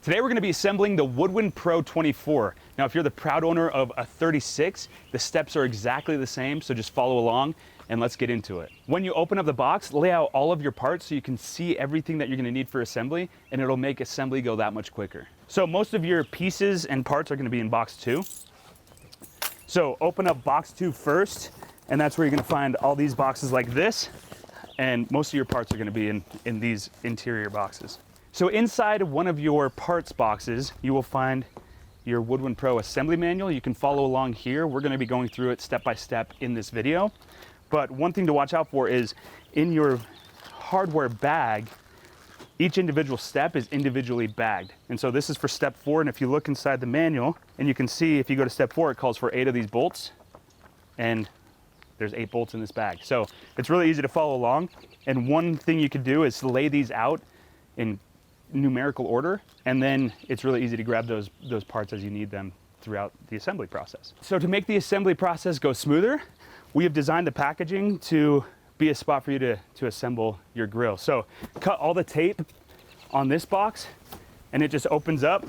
Today we're going to be assembling the Woodwind Pro 24. Now if you're the proud owner of a 36, the steps are exactly the same, so just follow along and let's get into it. When you open up the box, lay out all of your parts so you can see everything that you're going to need for assembly, and it'll make assembly go that much quicker. So most of your pieces and parts are going to be in box 2. So open up box 2 first, and that's where you're going to find all these boxes like this, and most of your parts are going to be in these interior boxes. So inside one of your parts boxes, you will find your Woodwind Pro assembly manual. You can follow along here. We're going to be going through it step by step in this video. But one thing to watch out for is in your hardware bag, each individual step is individually bagged. And so this is for step 4. And if you look inside the manual, and you can see if you go to step 4, it calls for 8 of these bolts. And there's 8 bolts in this bag. So it's really easy to follow along. And one thing you could do is lay these out in numerical order, and then it's really easy to grab those parts as you need them throughout the assembly process. So to make the assembly process go smoother, we have designed the packaging to be a spot for you to assemble your grill. So cut all the tape on this box and it just opens up,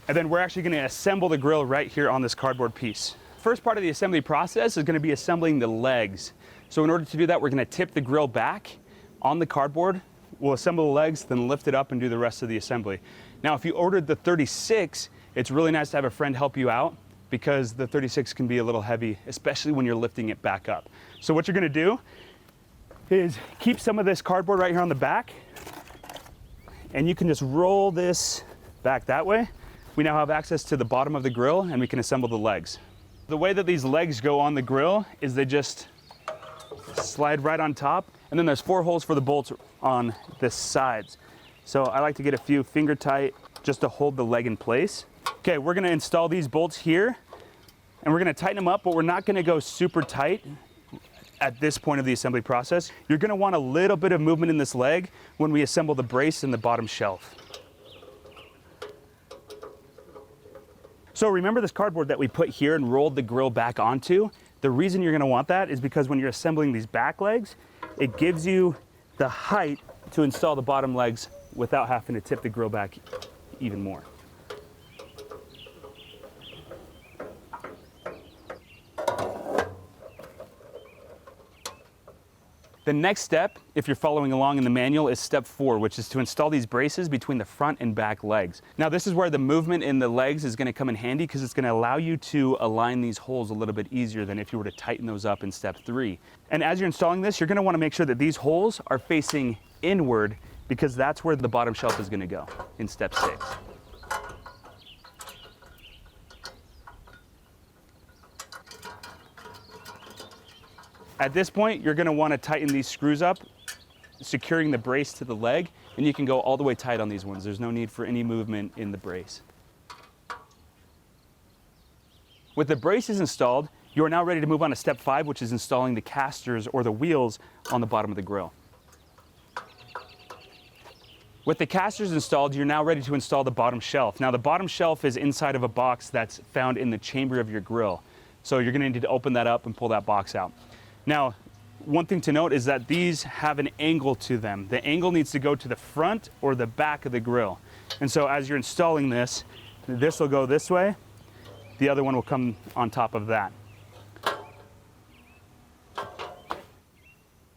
and then we're actually going to assemble the grill right here on this cardboard piece. First part of the assembly process is going to be assembling the legs. So in order to do that, we're going to tip the grill back on the cardboard. We'll assemble the legs, then lift it up and do the rest of the assembly. Now, if you ordered the 36, it's really nice to have a friend help you out because the 36 can be a little heavy, especially when you're lifting it back up. So what you're gonna do is keep some of this cardboard right here on the back, and you can just roll this back that way. We now have access to the bottom of the grill and we can assemble the legs. The way that these legs go on the grill is they just slide right on top, and then there's 4 holes for the bolts on the sides. So I like to get a few finger tight just to hold the leg in place. Okay, we're gonna install these bolts here and we're gonna tighten them up, but we're not gonna go super tight at this point of the assembly process. You're gonna want a little bit of movement in this leg when we assemble the brace and the bottom shelf. So remember this cardboard that we put here and rolled the grill back onto? The reason you're gonna want that is because when you're assembling these back legs, it gives you the height to install the bottom legs without having to tip the grill back even more. The next step, if you're following along in the manual, is step 4, which is to install these braces between the front and back legs. Now this is where the movement in the legs is going to come in handy because it's going to allow you to align these holes a little bit easier than if you were to tighten those up in step 3. And as you're installing this, you're going to want to make sure that these holes are facing inward because that's where the bottom shelf is going to go in step 6. At this point, you're going to want to tighten these screws up, securing the brace to the leg, and you can go all the way tight on these ones. There's no need for any movement in the brace. With the braces installed, you are now ready to move on to step 5, which is installing the casters or the wheels on the bottom of the grill. With the casters installed, you're now ready to install the bottom shelf. Now the bottom shelf is inside of a box that's found in the chamber of your grill. So you're going to need to open that up and pull that box out. Now, one thing to note is that these have an angle to them. The angle needs to go to the front or the back of the grill. And so as you're installing this will go this way, the other one will come on top of that.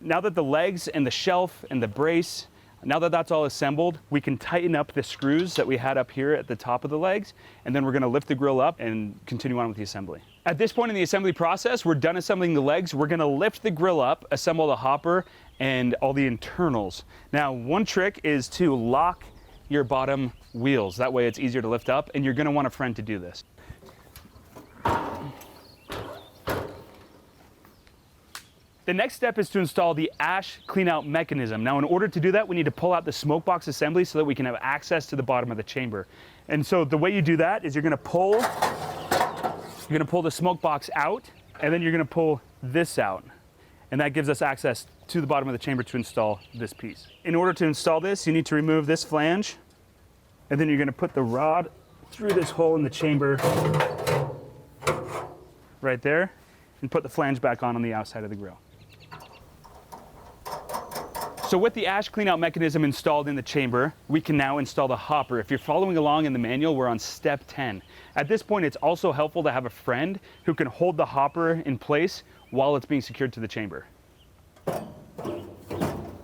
Now that the legs and the shelf and the brace, now that that's all assembled, we can tighten up the screws that we had up here at the top of the legs, and then we're going to lift the grill up and continue on with the assembly. At this point in the assembly process, we're done assembling the legs. We're going to lift the grill up, assemble the hopper, and all the internals. Now, one trick is to lock your bottom wheels. That way it's easier to lift up, and you're going to want a friend to do this. The next step is to install the ash cleanout mechanism. Now in order to do that, we need to pull out the smoke box assembly so that we can have access to the bottom of the chamber. And so the way you do that is you're gonna pull the smoke box out, and then you're gonna pull this out. And that gives us access to the bottom of the chamber to install this piece. In order to install this, you need to remove this flange, and then you're gonna put the rod through this hole in the chamber right there, and put the flange back on the outside of the grill. So with the ash cleanout mechanism installed in the chamber, we can now install the hopper. If you're following along in the manual, we're on step 10. At this point, it's also helpful to have a friend who can hold the hopper in place while it's being secured to the chamber.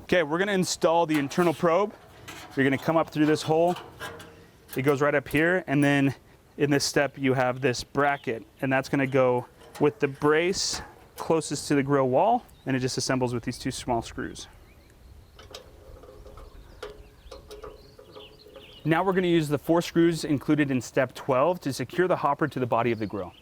Okay, we're gonna install the internal probe. You're gonna come up through this hole. It goes right up here, and then in this step, you have this bracket, and that's gonna go with the brace closest to the grill wall, and it just assembles with these two small screws. Now we're gonna use the 4 screws included in step 12 to secure the hopper to the body of the grill.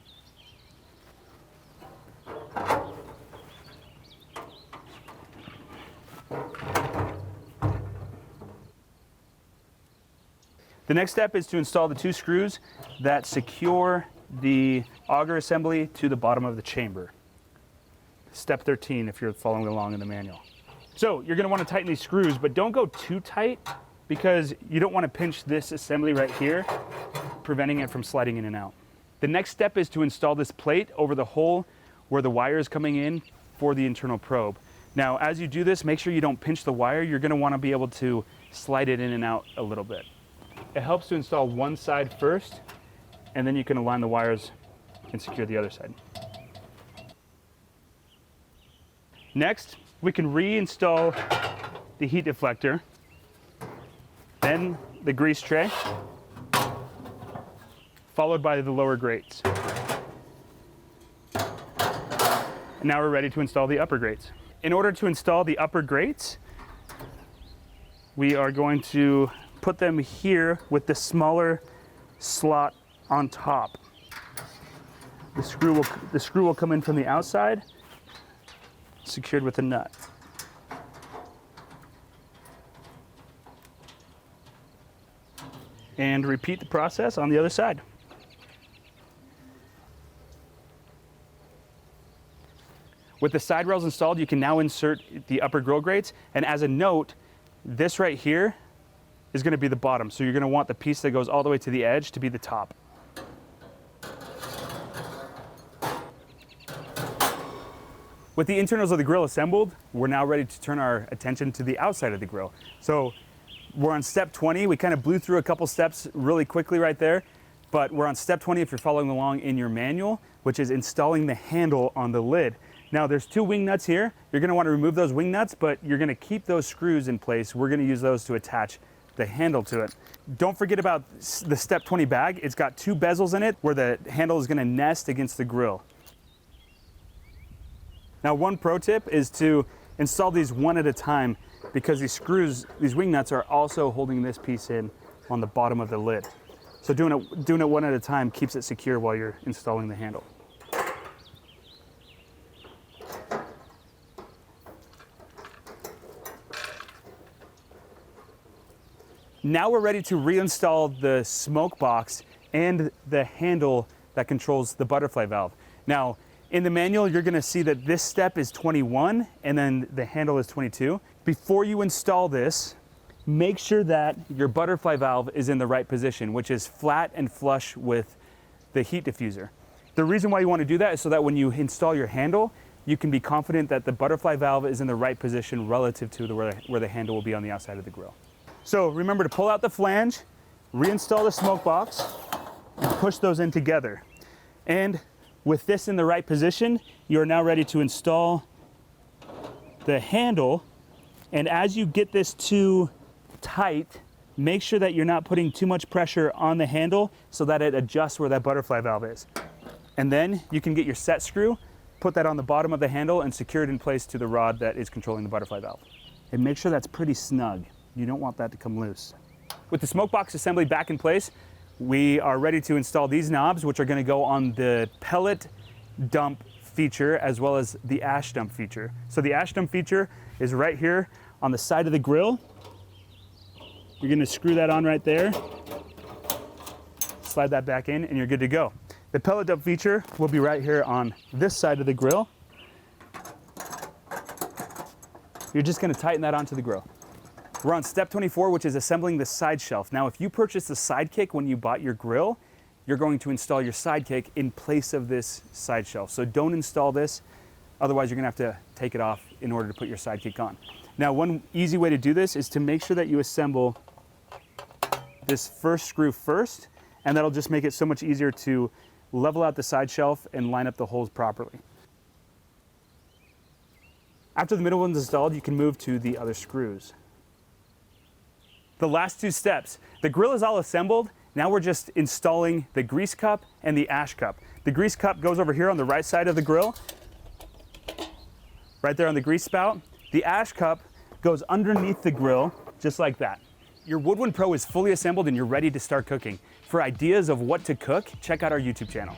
The next step is to install the 2 screws that secure the auger assembly to the bottom of the chamber. Step 13 if you're following along in the manual. So you're gonna wanna tighten these screws, but don't go too tight because you don't wanna pinch this assembly right here, preventing it from sliding in and out. The next step is to install this plate over the hole where the wire is coming in for the internal probe. Now, as you do this, make sure you don't pinch the wire. You're gonna wanna be able to slide it in and out a little bit. It helps to install one side first, and then you can align the wires and secure the other side. Next, we can reinstall the heat deflector, then the grease tray, followed by the lower grates. And now we're ready to install the upper grates. In order to install the upper grates, we are going to put them here with the smaller slot on top. The screw will come in from the outside, secured with a nut. And repeat the process on the other side. With the side rails installed, you can now insert the upper grill grates. And as a note, this right here is going to be the bottom. So you're going to want the piece that goes all the way to the edge to be the top. With the internals of the grill assembled, we're now ready to turn our attention to the outside of the grill. So we're on step 20. We kind of blew through a couple steps really quickly right there, but we're on step 20 if you're following along in your manual, which is installing the handle on the lid. Now there's 2 wing nuts here. You're going to want to remove those wing nuts, but you're going to keep those screws in place. We're going to use those to attach the handle to it. Don't forget about the step 20 bag. It's got 2 bezels in it where the handle is going to nest against the grill. Now, one pro tip is to install these one at a time because these screws, these wing nuts are also holding this piece in on the bottom of the lid. So doing it one at a time keeps it secure while you're installing the handle. Now we're ready to reinstall the smoke box and the handle that controls the butterfly valve. Now, in the manual, you're gonna see that this step is 21 and then the handle is 22. Before you install this, make sure that your butterfly valve is in the right position, which is flat and flush with the heat diffuser. The reason why you wanna do that is so that when you install your handle, you can be confident that the butterfly valve is in the right position relative to where the handle will be on the outside of the grill. So remember to pull out the flange, reinstall the smoke box, and push those in together. And with this in the right position, you are now ready to install the handle. And as you get this too tight, make sure that you're not putting too much pressure on the handle so that it adjusts where that butterfly valve is. And then you can get your set screw, put that on the bottom of the handle and secure it in place to the rod that is controlling the butterfly valve. And make sure that's pretty snug. You don't want that to come loose. With the smoke box assembly back in place, we are ready to install these knobs, which are going to go on the pellet dump feature as well as the ash dump feature. So the ash dump feature is right here on the side of the grill. You're going to screw that on right there, slide that back in, and you're good to go. The pellet dump feature will be right here on this side of the grill. You're just going to tighten that onto the grill. We're on step 24, which is assembling the side shelf. Now, if you purchased the sidekick when you bought your grill, you're going to install your sidekick in place of this side shelf. So don't install this, otherwise you're gonna have to take it off in order to put your sidekick on. Now, one easy way to do this is to make sure that you assemble this first screw first, and that'll just make it so much easier to level out the side shelf and line up the holes properly. After the middle one's installed, you can move to the other screws. The last two steps. The grill is all assembled. Now we're just installing the grease cup and the ash cup. The grease cup goes over here on the right side of the grill, right there on the grease spout. The ash cup goes underneath the grill, just like that. Your Woodwind Pro is fully assembled and you're ready to start cooking. For ideas of what to cook, check out our YouTube channel.